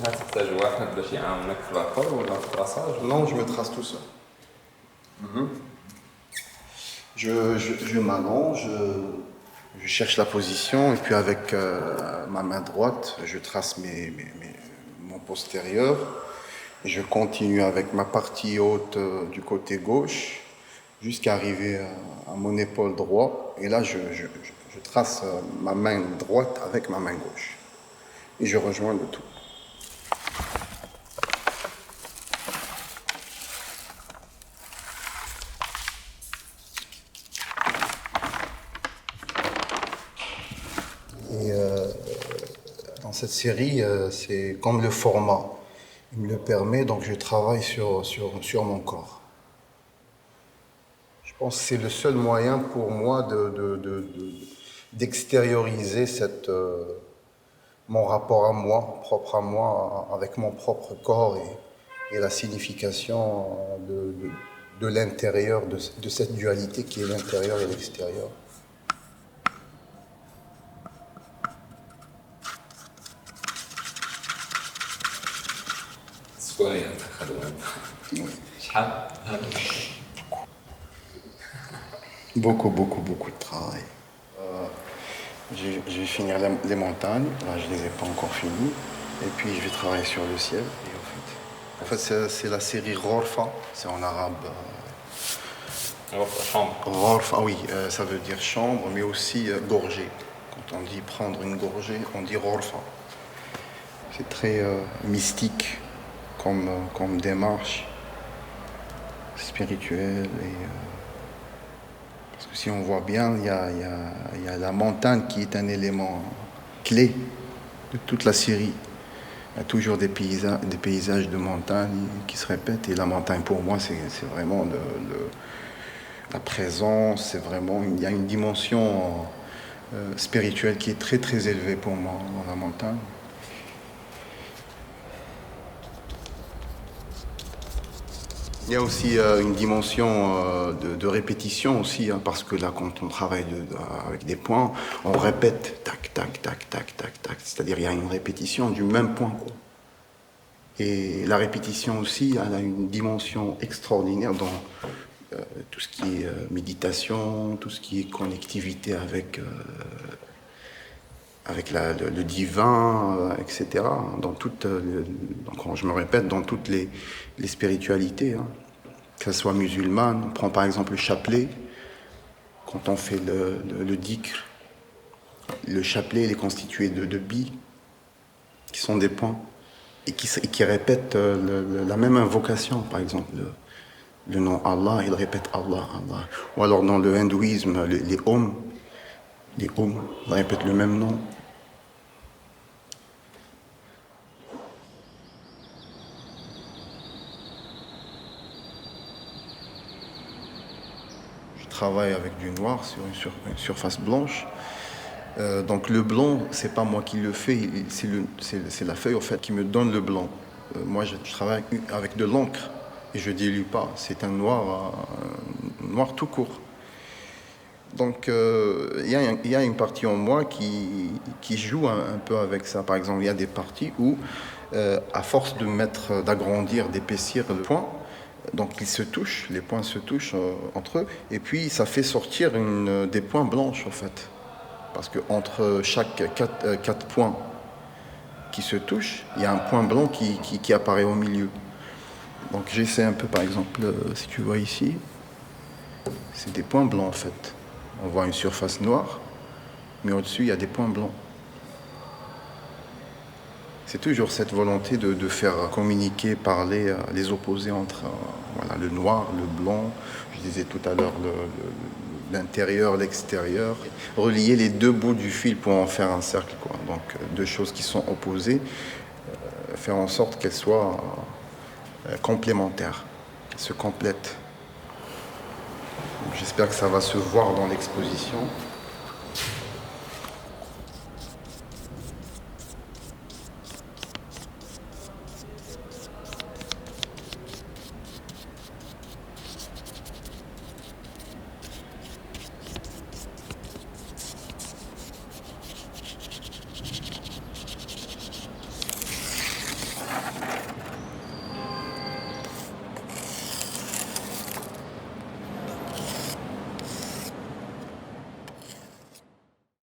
هل تحتاج واحد باش يعاونك في لاكور ولا في التراساج؟ Non, je me trace tout seul. Je m'allonge, je cherche la position et puis avec ma main droite, je trace mon postérieur. Et je continue avec ma partie haute du côté gauche jusqu'à arriver à mon épaule droite. Et là, je trace ma main droite avec ma main gauche. Et je rejoins le tout. Et dans cette série, c'est comme le format. Il me le permet, donc je travaille sur mon corps. Je pense que c'est le seul moyen pour moi d'extérioriser mon rapport à moi, propre à moi, avec mon propre corps et la signification de l'intérieur, de cette dualité qui est l'intérieur et l'extérieur. سوايع انت خدوان شحال Beaucoup de travail. Je vais finir les montagnes, là je ne les ai pas encore finies, et puis je vais travailler sur le ciel. Et en fait c'est la série Ghorfa, c'est en arabe. chambre. Ghorfa, oui, ça veut dire chambre, mais aussi gorgée. Quand on dit prendre une gorgée, on dit Ghorfa. C'est très mystique comme démarche spirituelle. Parce que si on voit bien, il y a la montagne qui est un élément clé de toute la série. Il y a toujours des paysages de montagne qui se répètent. Et la montagne, pour moi, c'est vraiment la présence. C'est vraiment, il y a une dimension spirituelle qui est très très élevée pour moi dans la montagne. Il y a aussi une dimension de répétition aussi, hein, parce que là, quand on travaille avec des points, on répète tac, tac, tac, tac, tac, tac. C'est-à-dire il y a une répétition du même point, quoi. Et la répétition aussi, elle a une dimension extraordinaire dans tout ce qui est méditation, tout ce qui est connectivité avec le divin, etc. Donc je me répète, dans toutes les spiritualités, hein. Que ce soit musulmane, on prend par exemple le chapelet, quand on fait le dhikr, le chapelet il est constitué de billes, qui sont des points, et qui répètent la même invocation, par exemple. Le nom Allah, il répète Allah, Allah. Ou alors dans le hindouisme, les Om, ils répètent le même nom. Je travaille avec du noir sur une surface blanche. Donc le blanc, c'est pas moi qui le fais, c'est la feuille en fait qui me donne le blanc. Moi, je travaille avec de l'encre et je dilue pas. C'est un noir tout court. Donc il y a une partie en moi qui joue un peu avec ça. Par exemple, il y a des parties où, à force d'agrandir, d'épaissir le point, donc les points se touchent entre eux, et puis ça fait sortir des points blanches en fait. Parce qu'entre chaque quatre points qui se touchent, il y a un point blanc qui apparaît au milieu. Donc j'essaie un peu, par exemple, si tu vois ici, c'est des points blancs en fait. On voit une surface noire, mais au-dessus, il y a des points blancs. C'est toujours cette volonté de faire communiquer, parler les opposés entre voilà, le noir, le blanc, je disais tout à l'heure l'intérieur, l'extérieur, relier les deux bouts du fil pour en faire un cercle, quoi. Donc deux choses qui sont opposées, faire en sorte qu'elles soient complémentaires, qu'elles se complètent. J'espère que ça va se voir dans l'exposition.